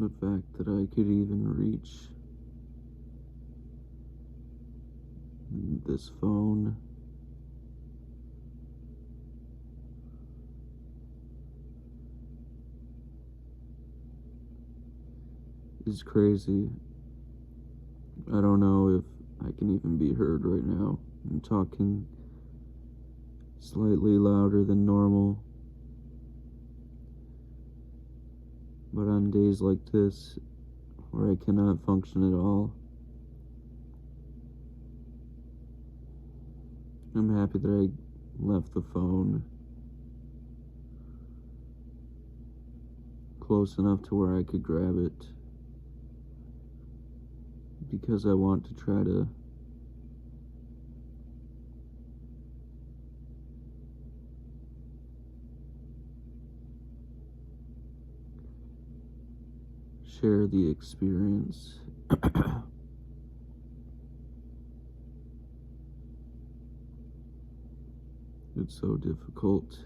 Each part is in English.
The fact that I could even reach this phone is crazy. I don't know if I can even be heard right now. I'm talking slightly louder than normal. But on days like this, where I cannot function at all, I'm happy that I left the phone close enough to where I could grab it, because I want to try to share the experience. It's so difficult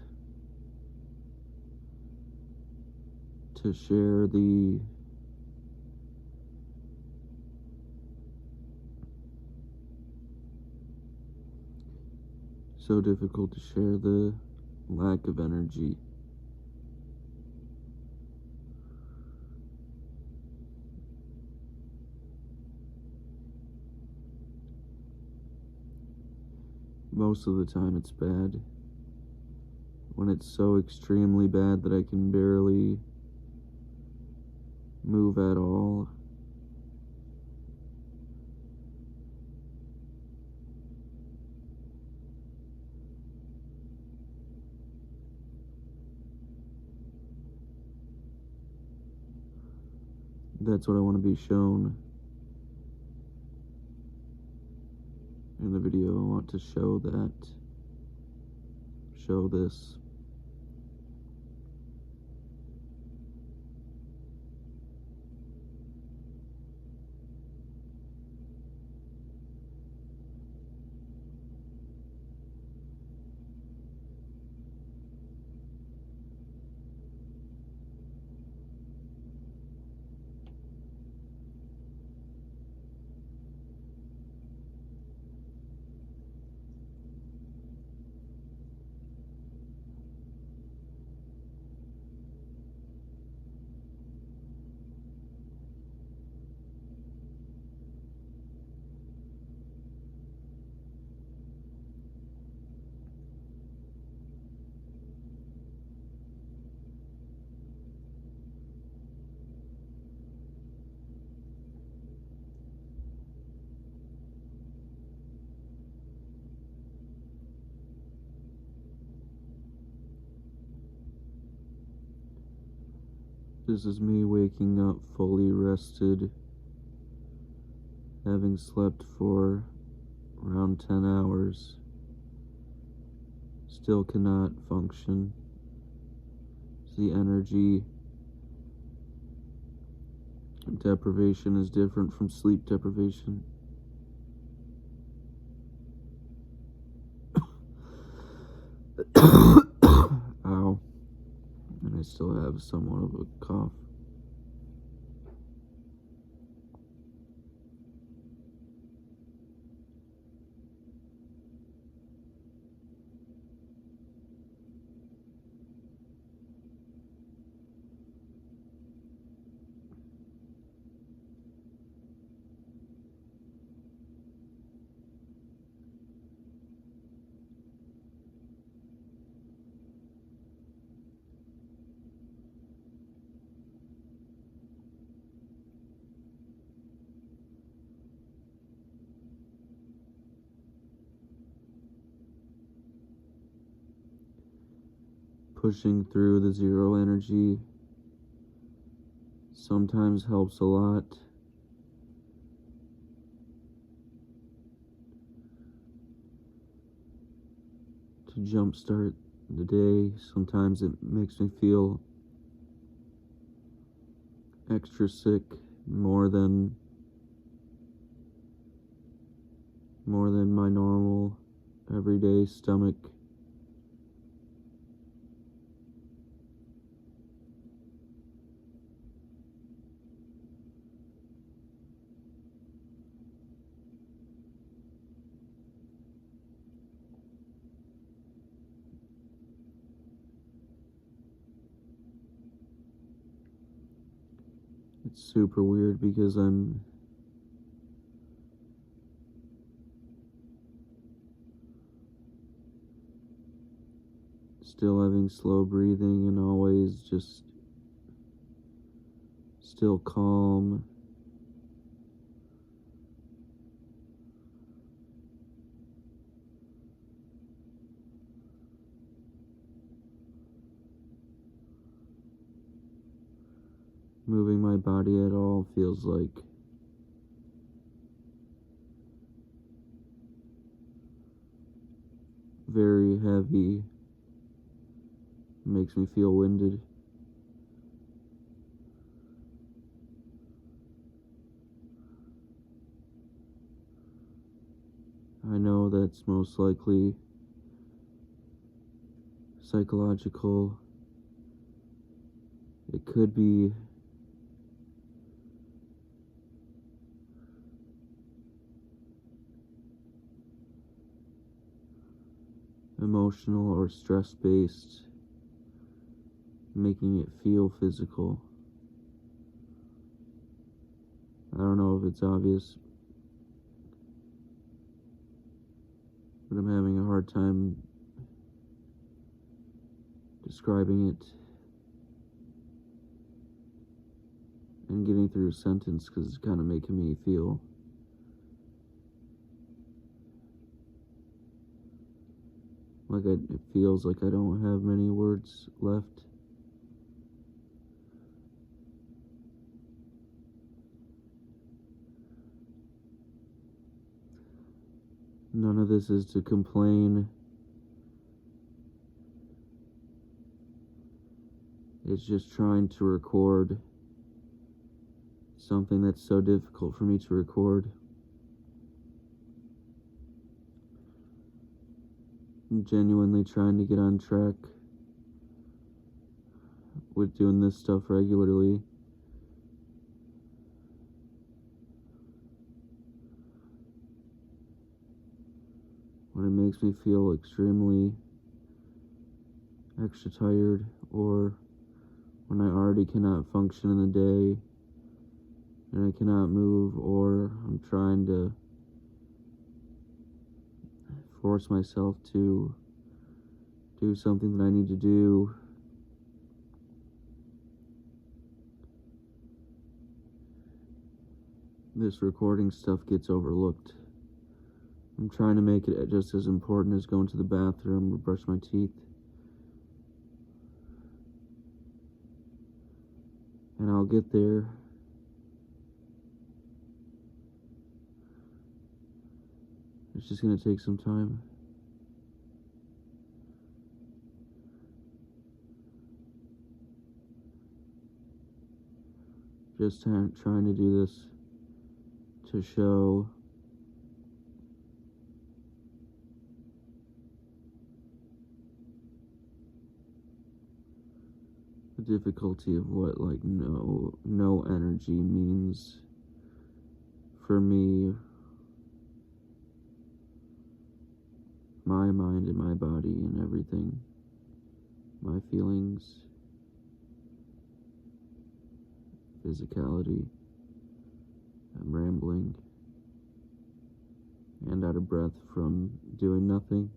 to share the lack of energy. Most of the time it's bad. When it's so extremely bad that I can barely move at all, that's what I want to be shown in the video. I want to show this. This is me waking up fully rested, having slept for around 10 hours. Still cannot function. The energy deprivation is different from sleep deprivation. Ow. And I still have somewhat of a cough. Pushing through the zero energy sometimes helps a lot. To jumpstart the day, sometimes it makes me feel extra sick, more than my normal everyday stomach. It's super weird because I'm still having slow breathing and always just still calm. Moving my body at all feels like very heavy. Makes me feel winded. I know that's most likely psychological. It could be emotional or stress-based, making it feel physical. I don't know if it's obvious, but I'm having a hard time describing it and getting through a sentence because it's kind of making me feel like it feels like I don't have many words left. None of this is to complain. It's just trying to record something that's so difficult for me to record. I'm genuinely trying to get on track with doing this stuff regularly. When it makes me feel extremely extra tired, or when I already cannot function in the day and I cannot move, or I'm trying to force myself to do something that I need to do. This recording stuff gets overlooked. I'm trying to make it just as important as going to the bathroom or brush my teeth. And I'll get there. It's just going to take some time. Just trying to do this to show the difficulty of what no energy means for me, my mind and my body and everything, my feelings, physicality. I'm rambling and out of breath from doing nothing.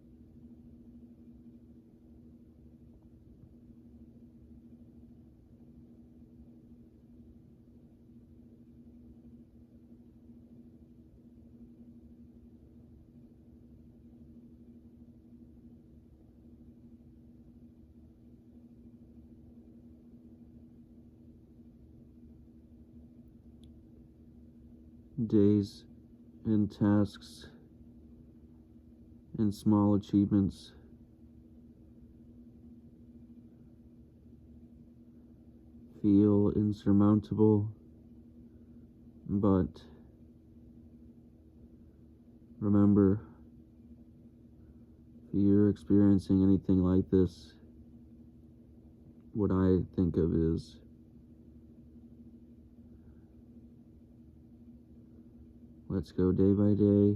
Days and tasks and small achievements feel insurmountable, but remember, if you're experiencing anything like this, what I think of is let's go day by day.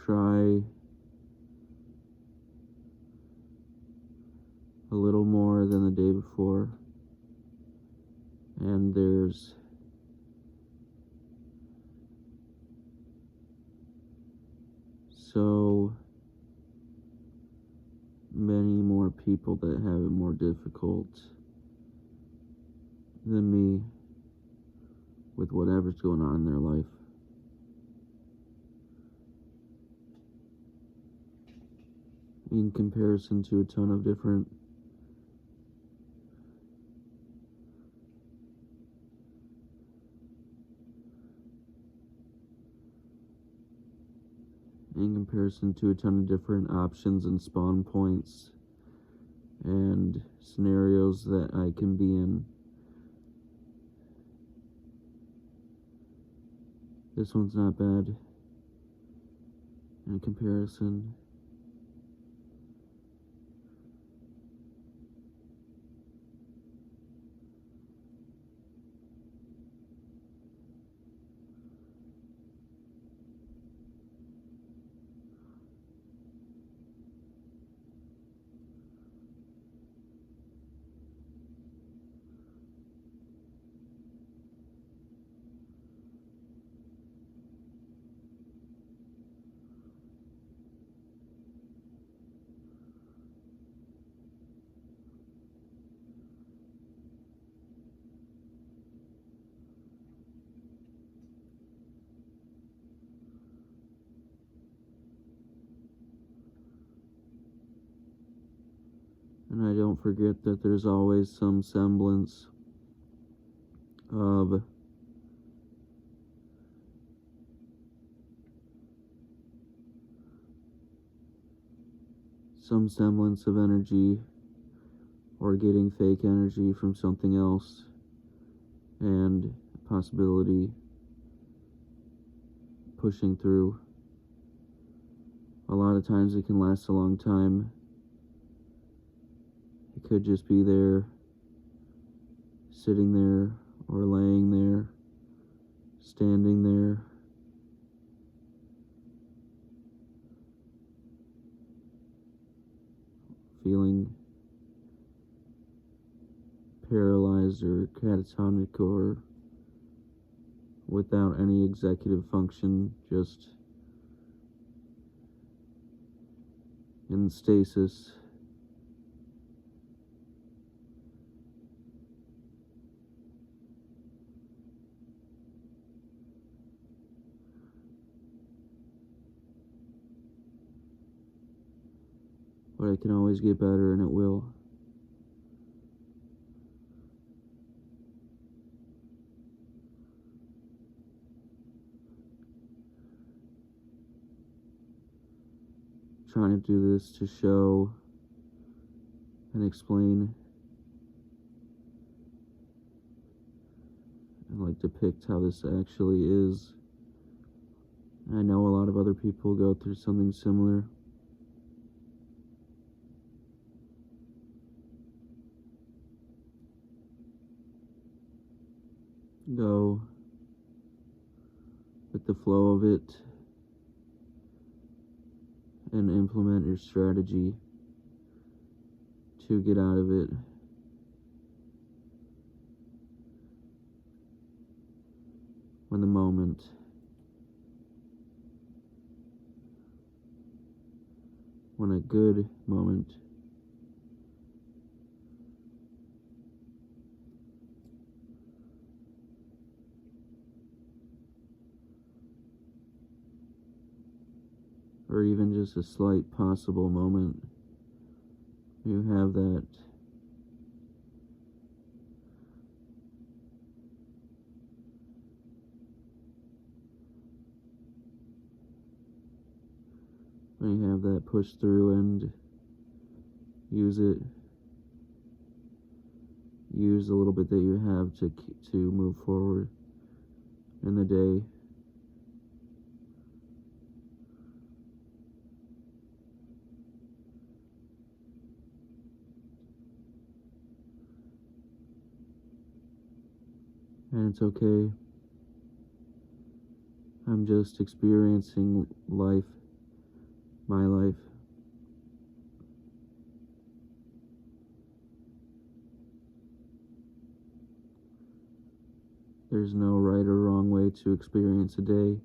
Try a little more than the day before. And there's so many more people that have it more difficult than me with whatever's going on in their life. In comparison to a ton of different options and spawn points and scenarios that I can be in. This one's not bad in comparison. And I don't forget that there's always some semblance of energy or getting fake energy from something else, and possibility pushing through. A lot of times it can last a long time. It could just be there, sitting there, or laying there, standing there. Feeling paralyzed or catatonic or without any executive function, just in stasis. But it can always get better, and it will. Trying to do this to show and explain and like depict how this actually is. I know a lot of other people go through something similar. Go with the flow of it and implement your strategy to get out of it. When the moment when a good moment or even just a slight possible moment, you have that push through and use the little bit that you have to move forward in the day. And it's okay. I'm just experiencing life, my life. There's no right or wrong way to experience a day.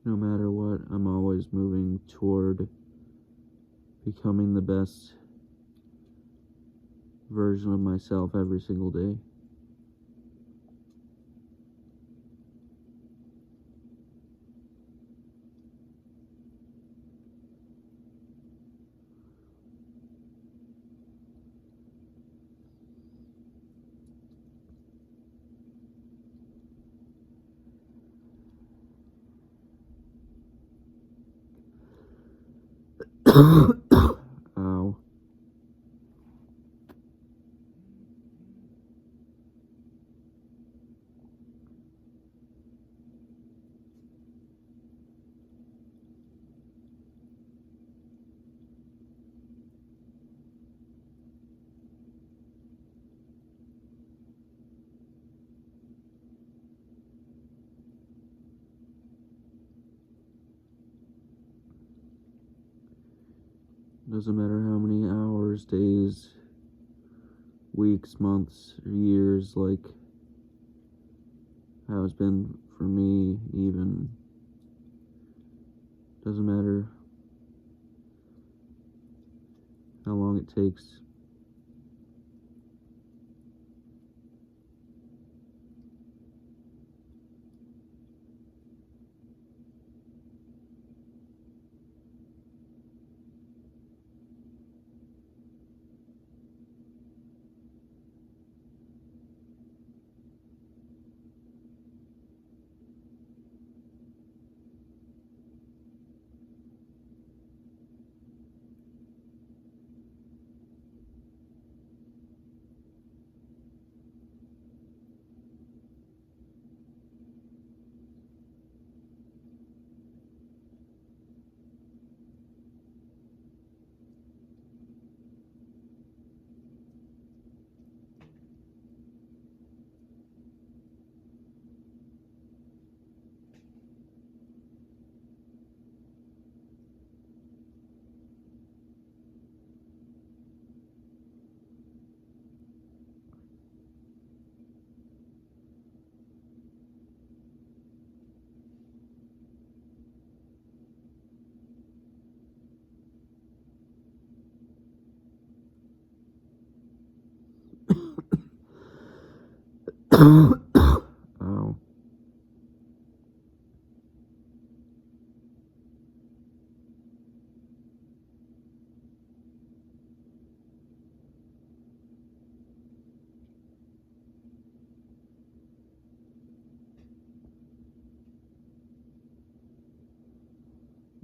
No matter what, I'm always moving toward becoming the best version of myself every single day. Ow. Doesn't matter how many hours, days, weeks, months, or years, like how it's been for me, even. Doesn't matter how long it takes. Ow.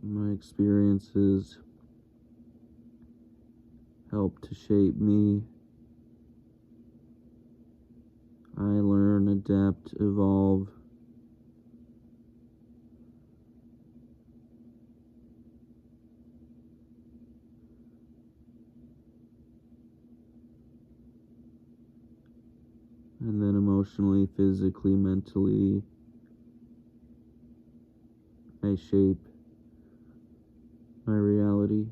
My experiences help to shape me. I learn, adapt, evolve. And then emotionally, physically, mentally, I shape my reality.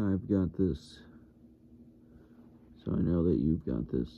I've got this, so I know that you've got this.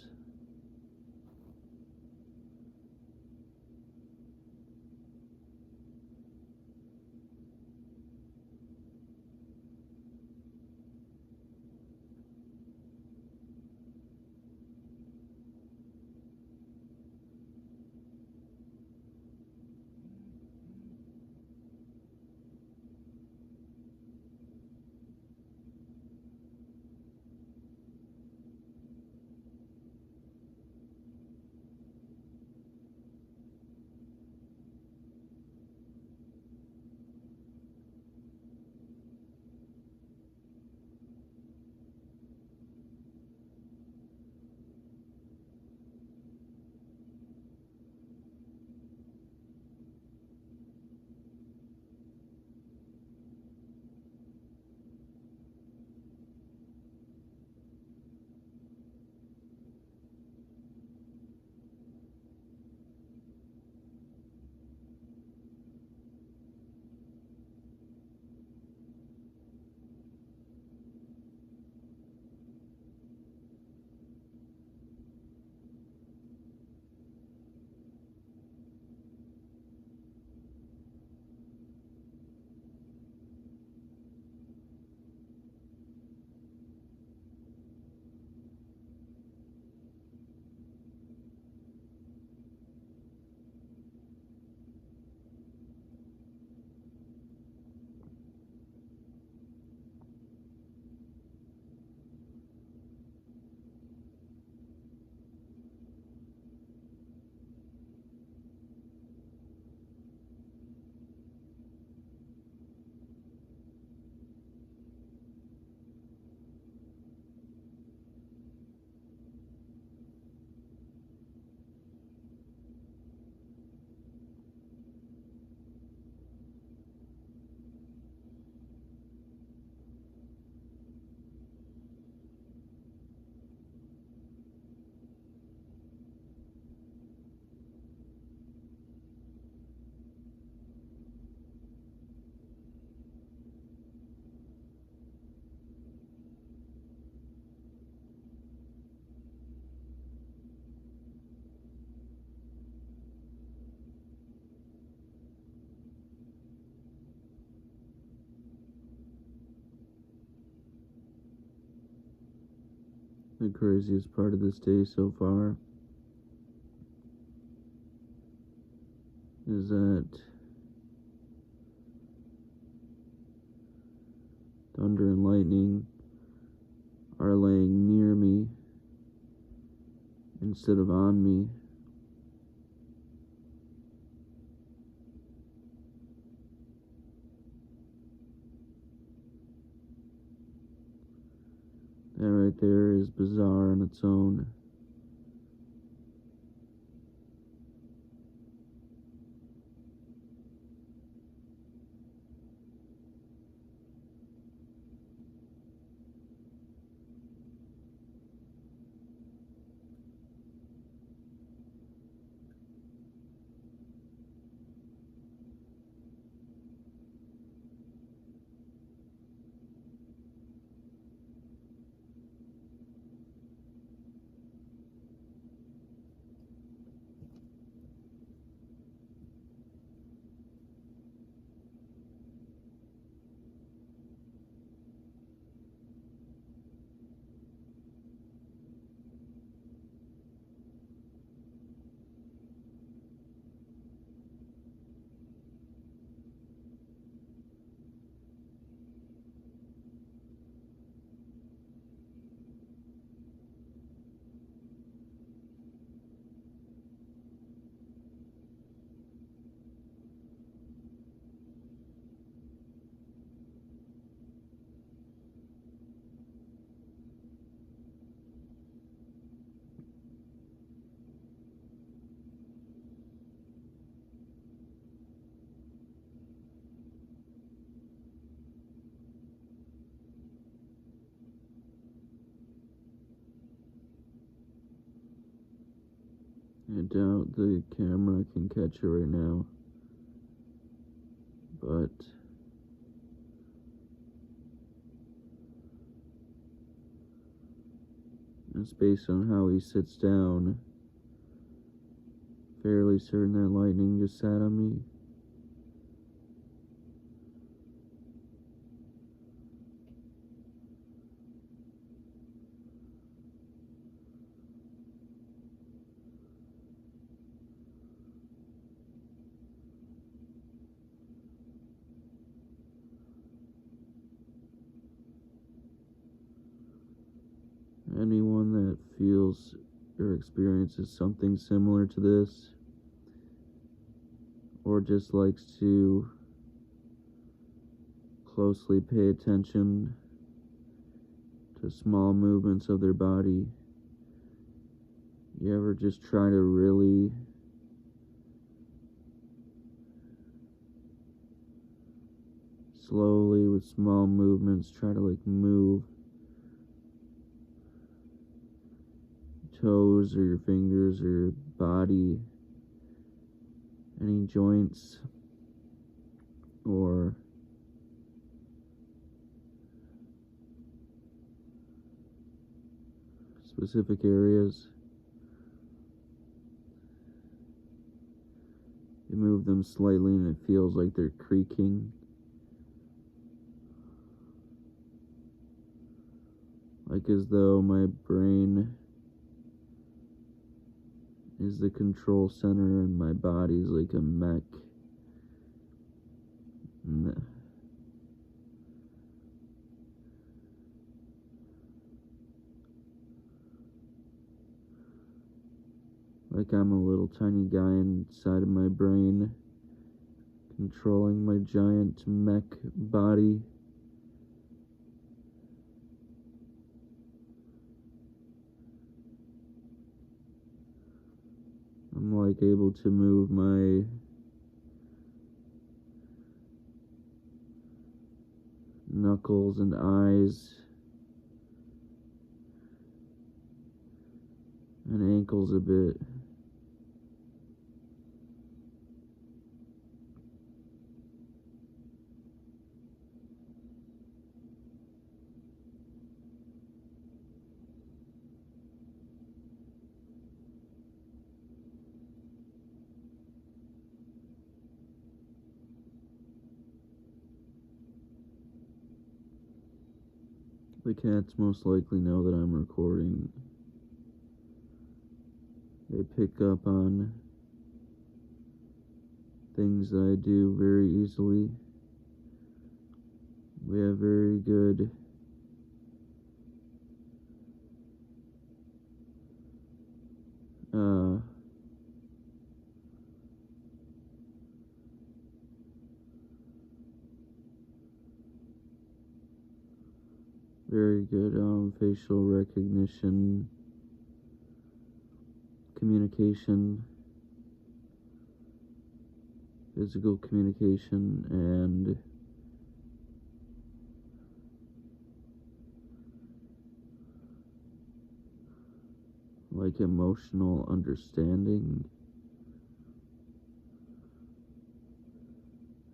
The craziest part of this day so far is that thunder and lightning are laying near me instead of on me. That right there is bizarre on its own. I doubt the camera can catch it right now, but It's based on how he sits down. Fairly certain that lightning just sat on me. Anyone that feels or experiences something similar to this, or just likes to closely pay attention to small movements of their body, you ever just try to really slowly with small movements try to like move toes or your fingers or your body, any joints or specific areas. You move them slightly and it feels like they're creaking. Like as though my brain is the control center and my body's like a mech. Like I'm a little tiny guy inside of my brain, controlling my giant mech body. I'm like able to move my knuckles and eyes and ankles a bit. The cats most likely know that I'm recording. They pick up on things that I do very easily. We have very good facial recognition, communication, physical communication, and like emotional understanding.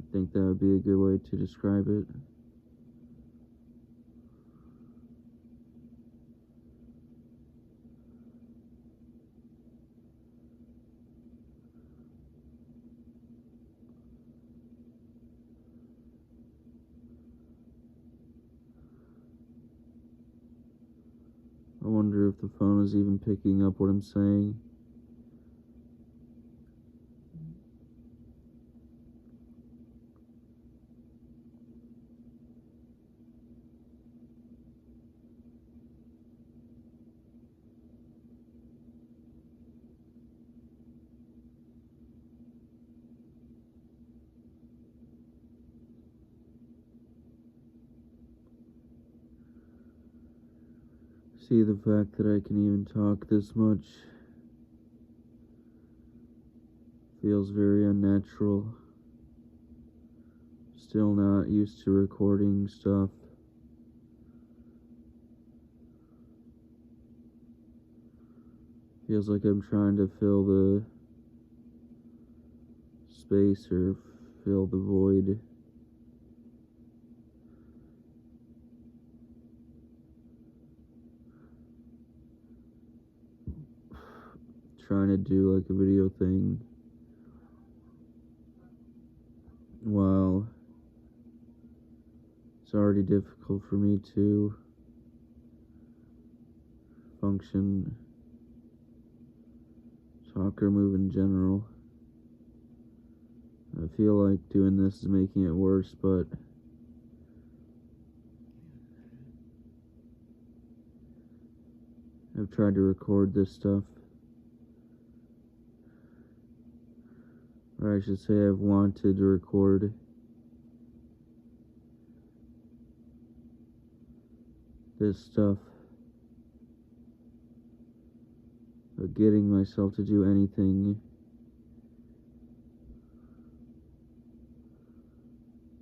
I think that would be a good way to describe it. I wonder if the phone is even picking up what I'm saying. See, the fact that I can even talk this much feels very unnatural. Still not used to recording stuff. Feels like I'm trying to fill the space or fill the void. trying to do like a video thing while it's already difficult for me to function, talk, or move in general. I feel like doing this is making it worse, but I've tried to record this stuff. Or I should say I've wanted to record this stuff. But getting myself to do anything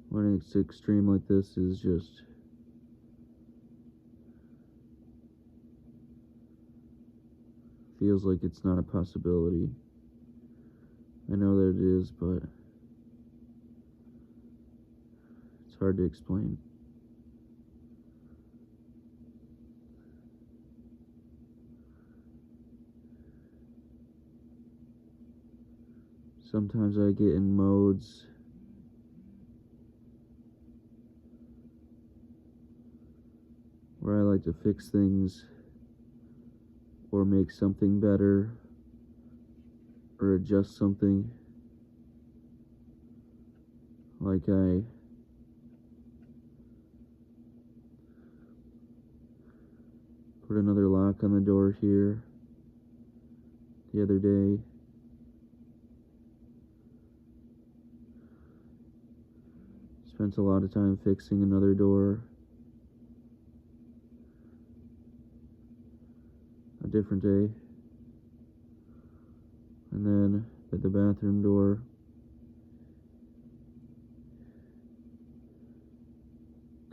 when it's extreme like this is just feels like it's not a possibility. I know that it is, but it's hard to explain. Sometimes I get in modes where I like to fix things or make something better or adjust something. Like I put another lock on the door here the other day. Spent a lot of time fixing another door. A different day. And then at the bathroom door,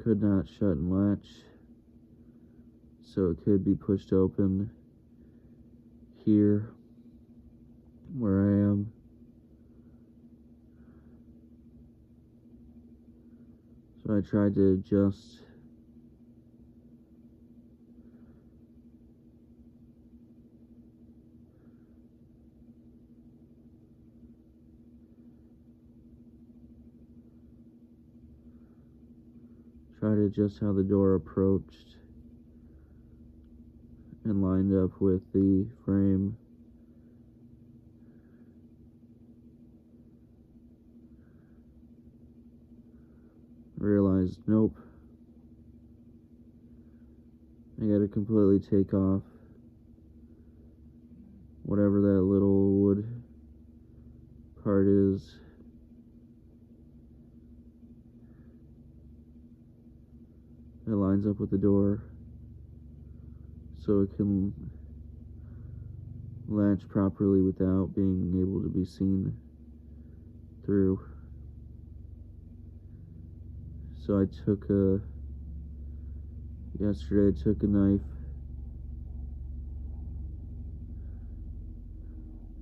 could not shut and latch, so it could be pushed open here where I am. So I tried to adjust how the door approached and lined up with the frame. Realized, nope, I gotta completely take off whatever that little wood part is. It lines up with the door so it can latch properly without being able to be seen through. So yesterday I took a knife,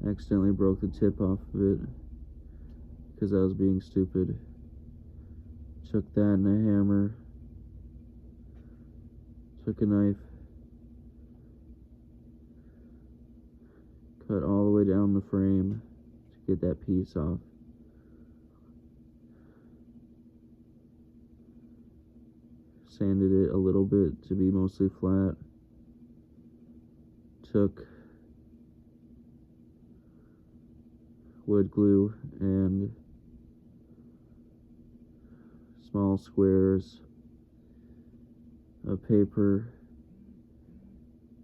accidentally broke the tip off of it because I was being stupid. Took that and a hammer, took a knife, cut all the way down the frame to get that piece off. Sanded it a little bit to be mostly flat. Took wood glue and small squares of paper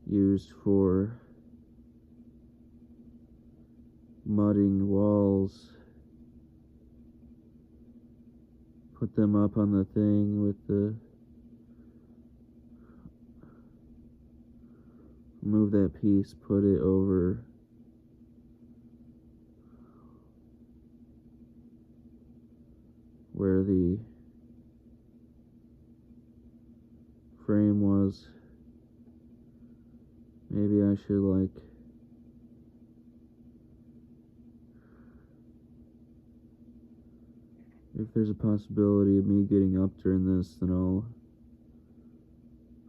used for mudding walls. Put them up on the thing with the remove that piece, put it over where the frame was. Maybe I should if there's a possibility of me getting up during this, then I'll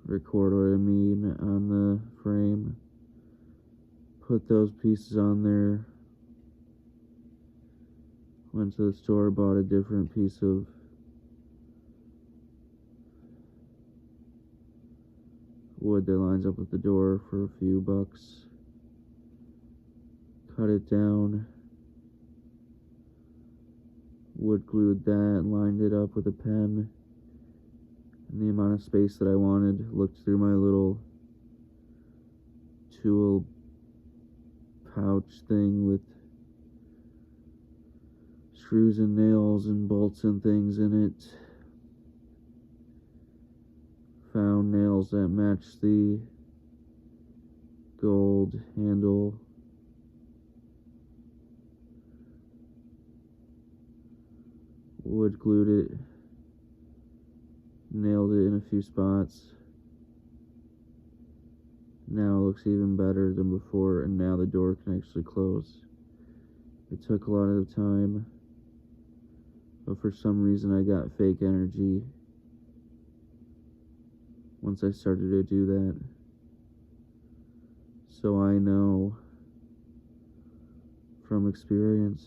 record what I mean on the frame, put those pieces on there. Went to the store, bought a different piece of wood that lines up with the door for a few bucks. Cut it down, wood glued that, lined it up with a pen, and the amount of space that I wanted. Looked through my little tool pouch thing with screws and nails and bolts and things in it. Found nails that matched the gold handle. Wood glued it, nailed it in a few spots. Now it looks even better than before, and now the door can actually close. It took a lot of time, but for some reason I got fake energy once I started to do that. So I know from experience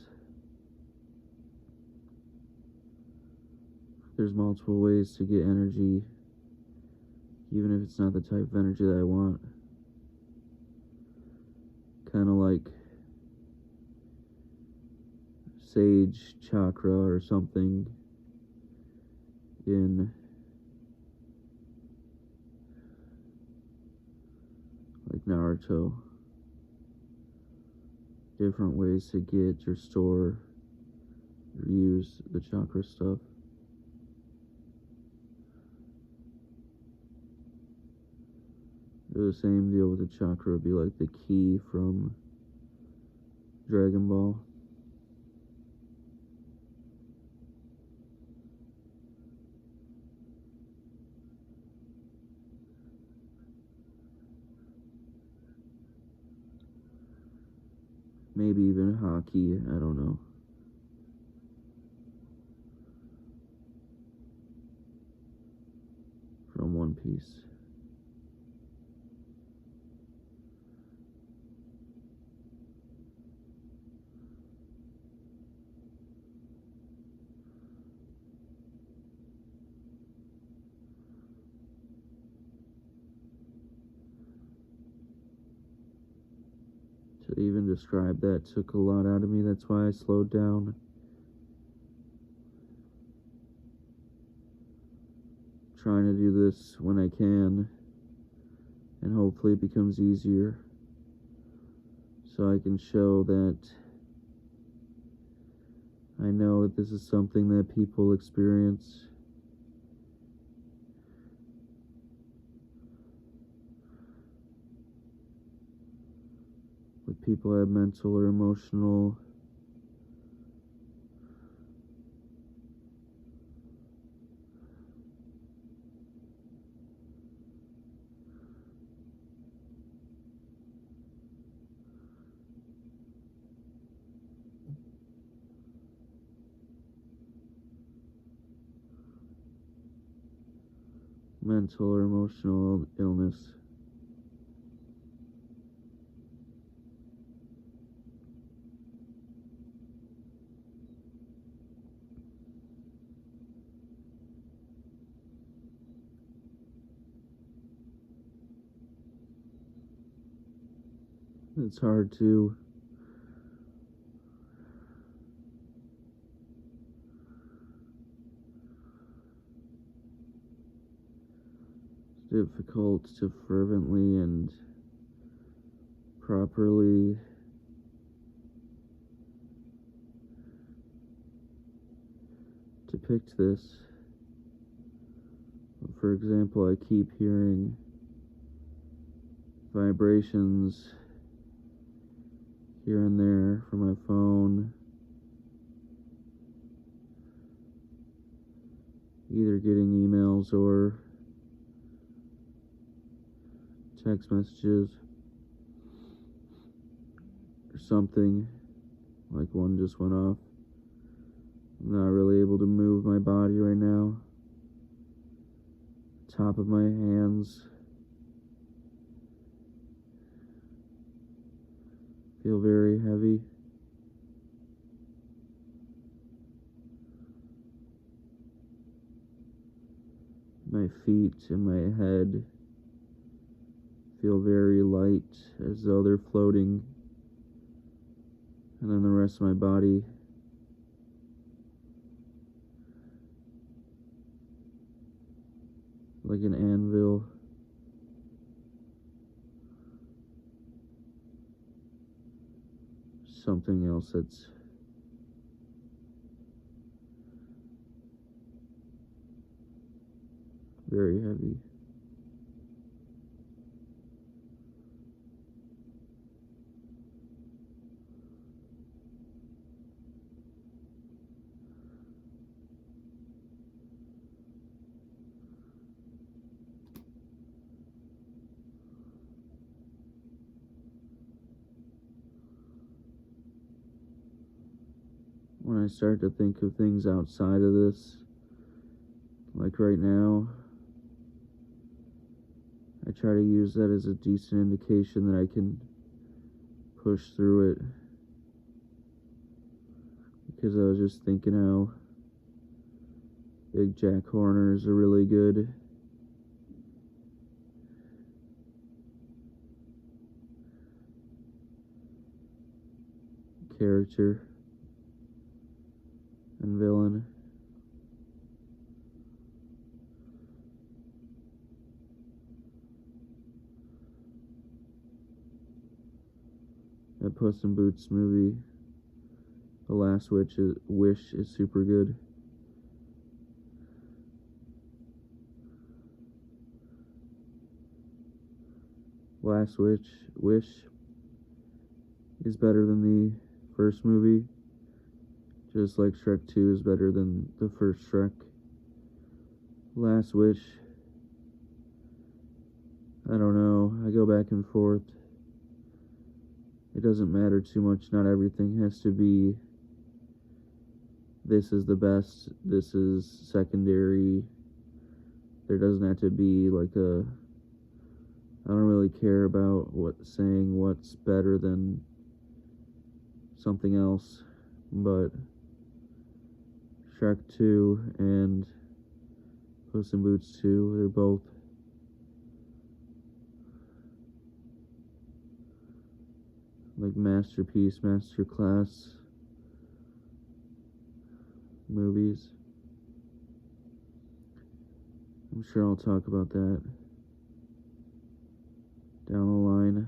there's multiple ways to get energy, even if it's not the type of energy that I want. Kind of like sage chakra or something in like Naruto. Different ways to get or store or use the chakra stuff. The same deal with the chakra would be like the key from Dragon Ball. Maybe even hockey, I don't know. From One Piece. To even describe that took a lot out of me. That's why I slowed down. Trying to do this when I can, and hopefully it becomes easier, so I can show that I know that this is something that people experience. With people who have mental or emotional illness. It's hard to difficult to fervently and properly depict this. For example, I keep hearing vibrations here and there from my phone, either getting emails or text messages or something. Like one just went off. I'm not really able to move my body right now. Top of my hands feel very heavy. My feet and my head feel very light, as though they're floating. And then the rest of my body like an anvil. Something else that's very heavy. When I start to think of things outside of this, like right now, I try to use that as a decent indication that I can push through it. Because I was just thinking how big Jack Horners are really good. Character and villain. That Puss in Boots movie, The Last Wish is super good. Last Wish is better than the first movie, just like Shrek 2 is better than the first Shrek. Last Wish, I don't know, I go back and forth. It doesn't matter too much, not everything has to be this is the best, this is secondary. There doesn't have to be like I don't really care about saying what's better than something else, but Shrek 2 and Puss in Boots 2, they're both like masterpiece, masterclass movies. I'm sure I'll talk about that down the line.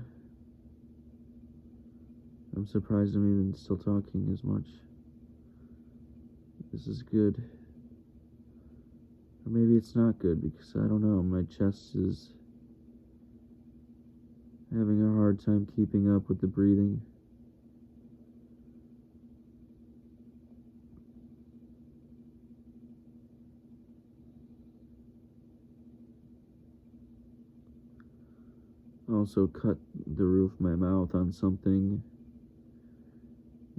I'm surprised I'm even still talking as much. This is good. Or maybe it's not good, because I don't know, my chest is having a hard time keeping up with the breathing. I also cut the roof of my mouth on something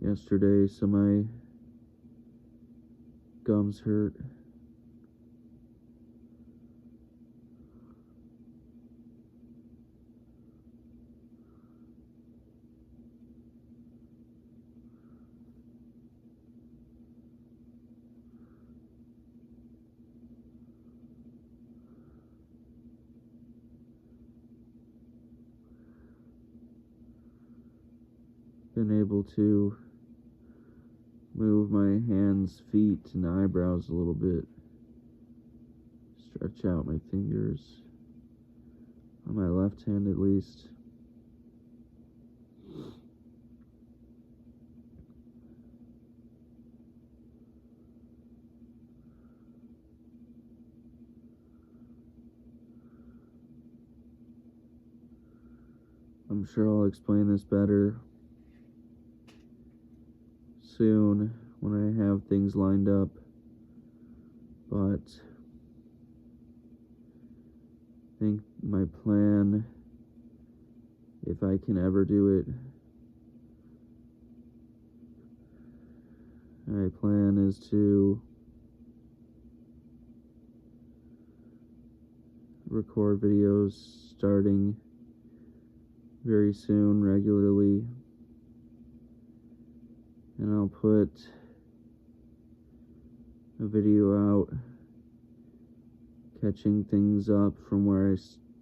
yesterday, so my gums hurt. Been able to move my hands, feet, and eyebrows a little bit. Stretch out my fingers, on my left hand at least. I'm sure I'll explain this better soon when I have things lined up, but I think my plan, if I can ever do it, my plan is to record videos starting very soon, regularly, and I'll put a video out catching things up from where I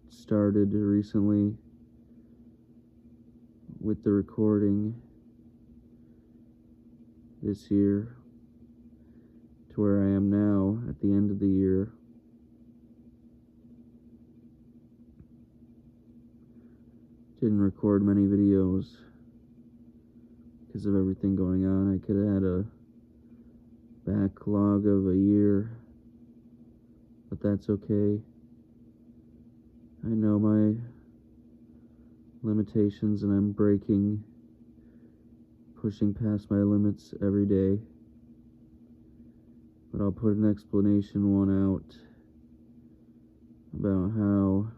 started recently with the recording this year to where I am now at the end of the year. Didn't record many videos because of everything going on. I could have had a backlog of a year, but that's okay. I know my limitations and I'm pushing past my limits every day. But I'll put an explanation one out about how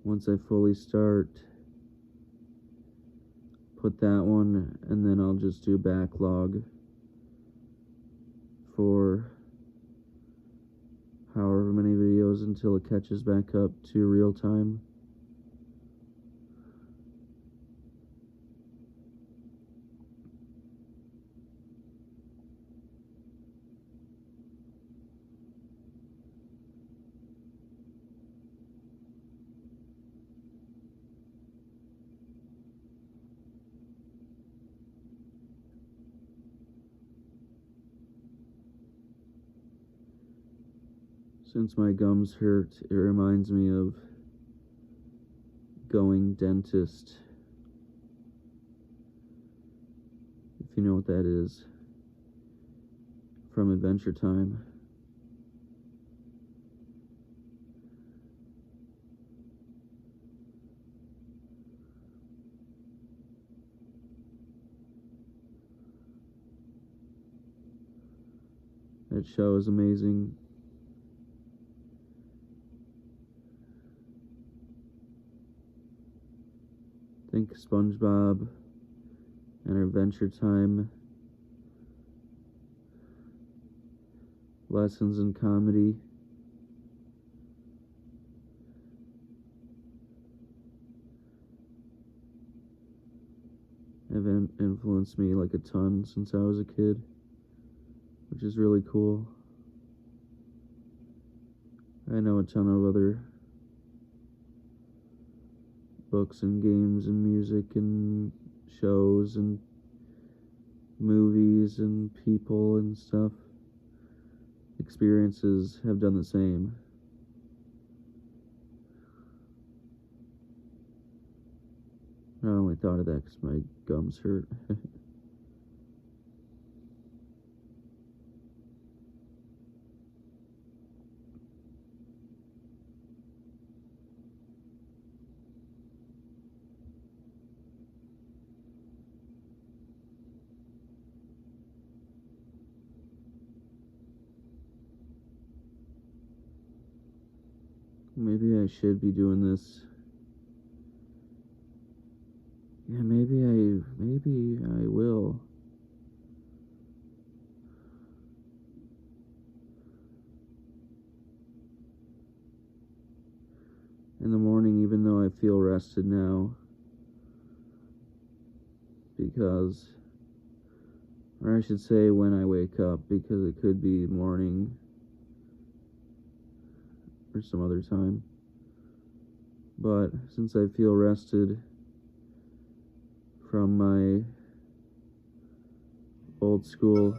once I fully start, put that one, and then I'll just do backlog for however many videos until it catches back up to real time. Since my gums hurt, it reminds me of going dentist. If you know what that is. From Adventure Time. That show is amazing. Think SpongeBob and Adventure Time. Lessons in comedy. Have influenced me like a ton since I was a kid, which is really cool. I know a ton of other books and games and music and shows and movies and people and stuff. Experiences have done the same. I only thought of that because my gums hurt. Maybe I should be doing this. Yeah, maybe I will. In the morning, even though I feel rested now, because, or I should say when I wake up, because it could be morning or some other time. But since I feel rested from my old school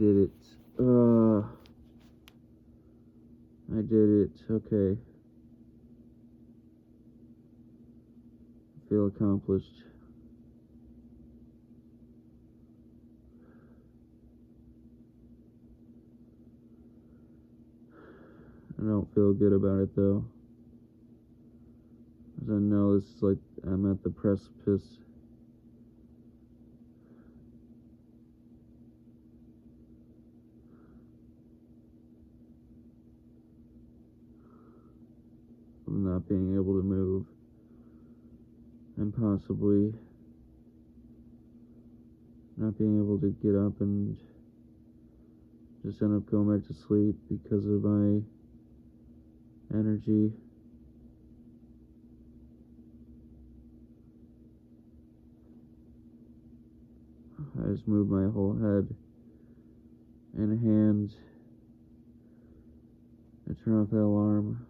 did it. I did it. Okay. Feel accomplished. I don't feel good about it though. As I know this is like I'm at the precipice. of not being able to move and possibly not being able to get up and just end up going back to sleep because of my energy. I just moved my whole head and hand to turn off that alarm.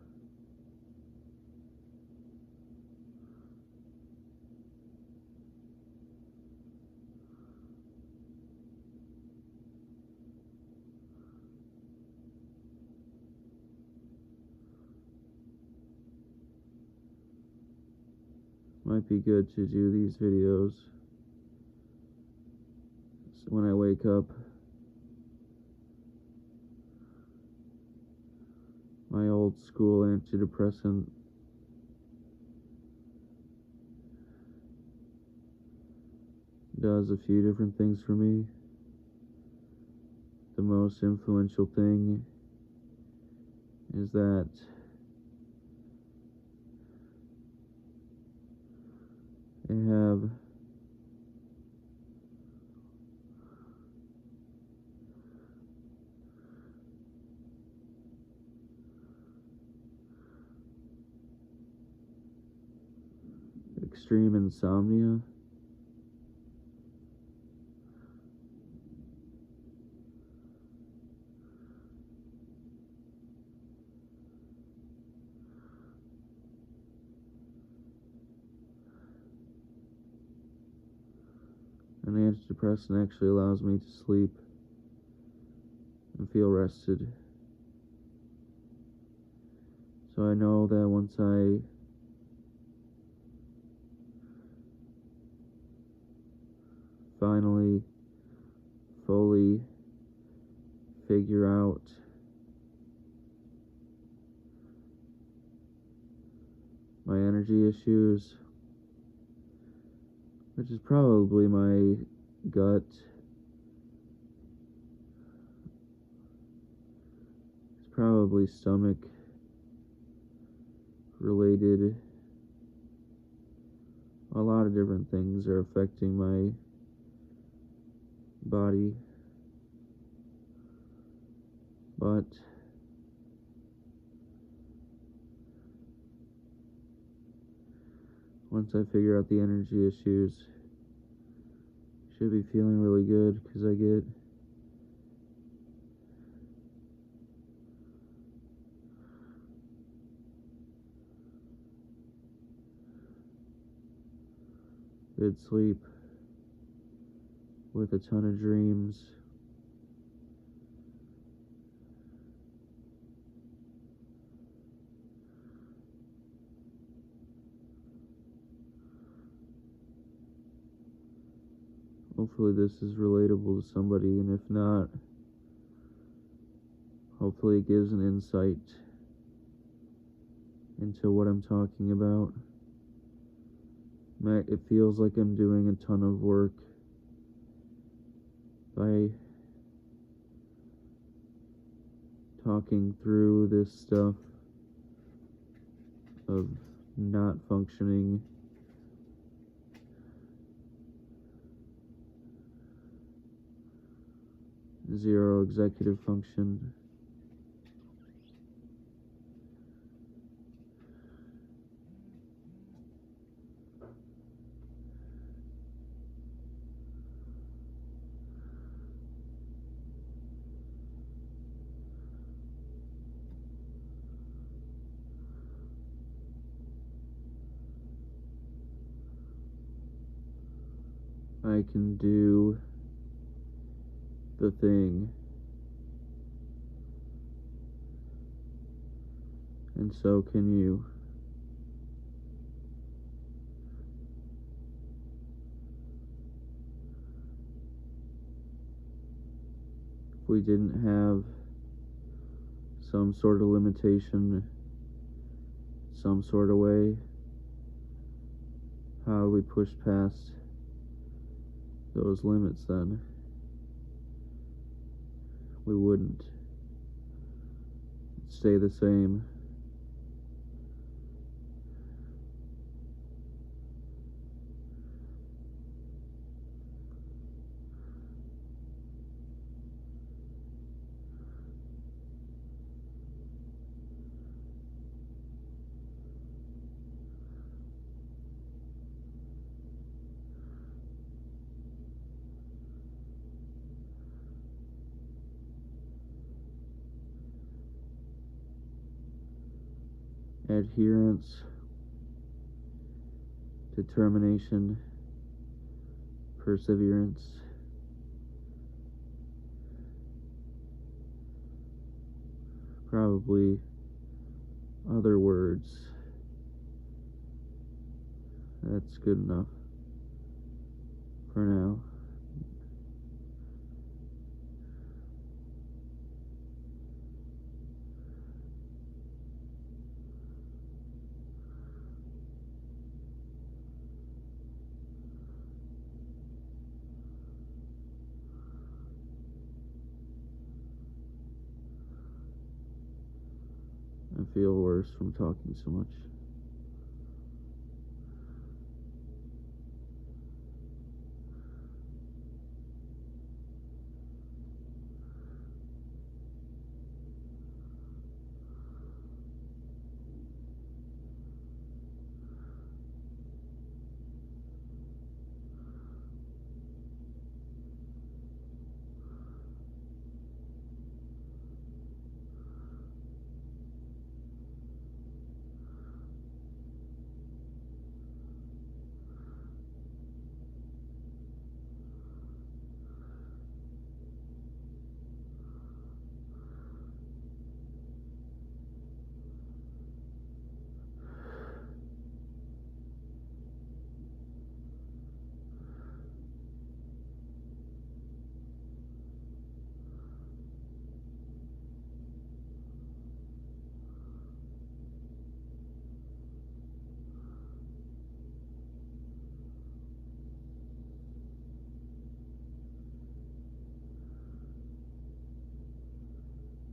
Might be good to do these videos when I wake up. My old school antidepressant does a few different things for me. The most influential thing is that they have extreme insomnia. An antidepressant actually allows me to sleep and feel rested. So I know that once I finally fully figure out my energy issues, which is probably my gut, it's probably stomach related. A lot of different things are affecting my body, but once I figure out the energy issues, I should be feeling really good because I get good sleep with a ton of dreams. Hopefully this is relatable to somebody, and if not, hopefully it gives an insight into what I'm talking about. It feels like I'm doing a ton of work by talking through this stuff of not functioning, zero executive function. I can do the thing, and so can you. If we didn't have some sort of limitation, some sort of way, how do we push past those limits then? We wouldn't. It'd stay the same. adherence, determination, perseverance, probably other words. That's good enough for now. I feel worse from talking so much.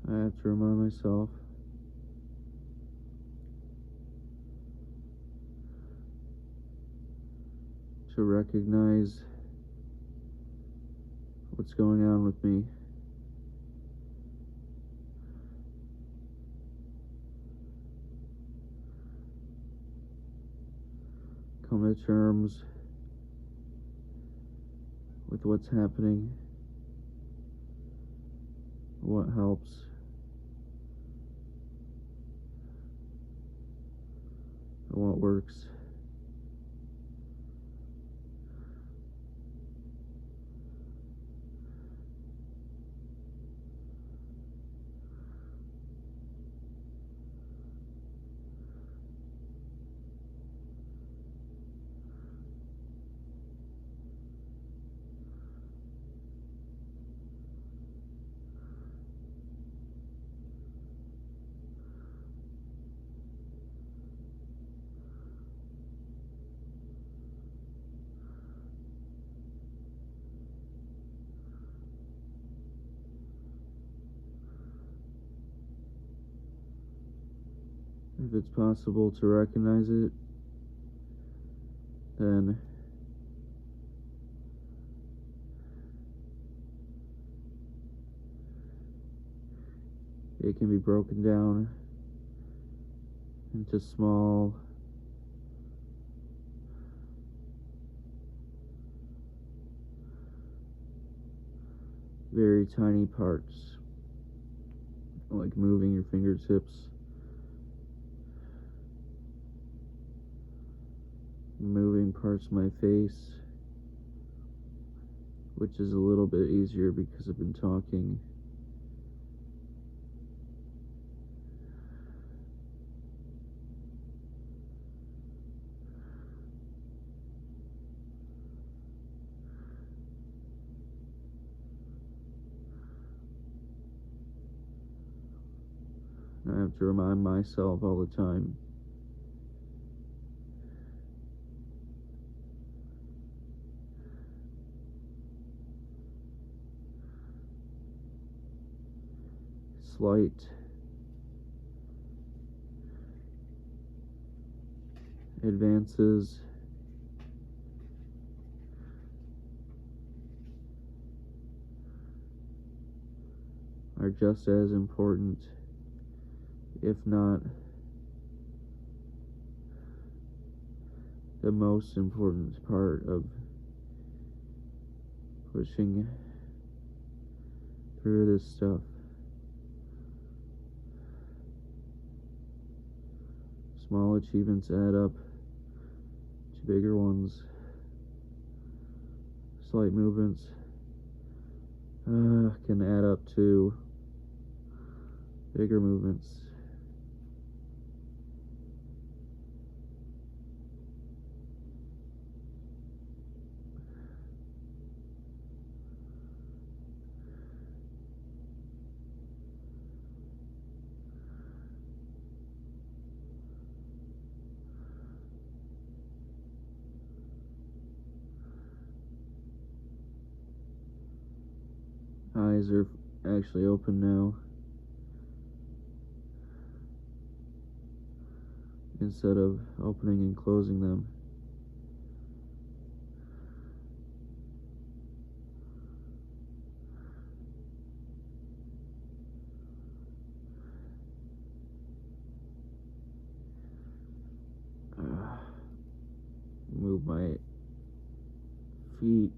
I have to remind myself to recognize what's going on with me. Come to terms with what's happening, what helps, and what works. If it's possible to recognize it, then it can be broken down into small, very tiny parts, like moving your fingertips, moving parts of my face, which is a little bit easier because I've been talking. I have to remind myself all the time slight advances are just as important, if not the most important part of pushing through this stuff. Small achievements add up to bigger ones. Slight movements can add up to bigger movements. Eyes are actually open now, instead of opening and closing them. Move my feet.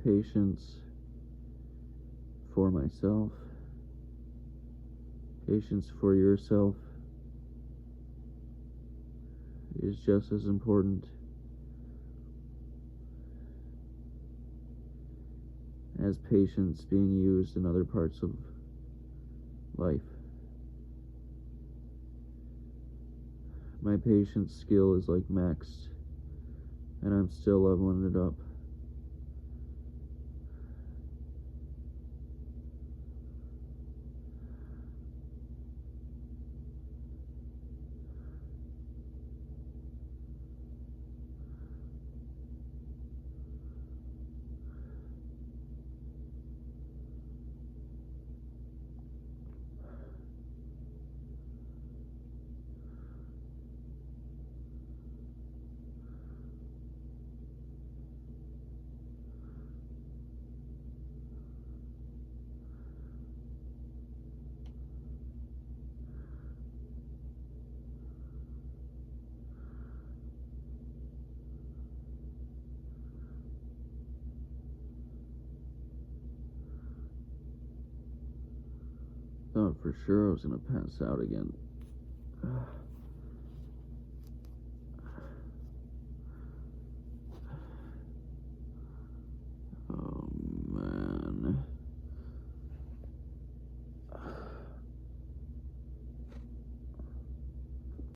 Patience for myself, patience for yourself is just as important as patience being used in other parts of life. My patience skill is like maxed, and I'm still leveling it up. Thought for sure I was gonna pass out again.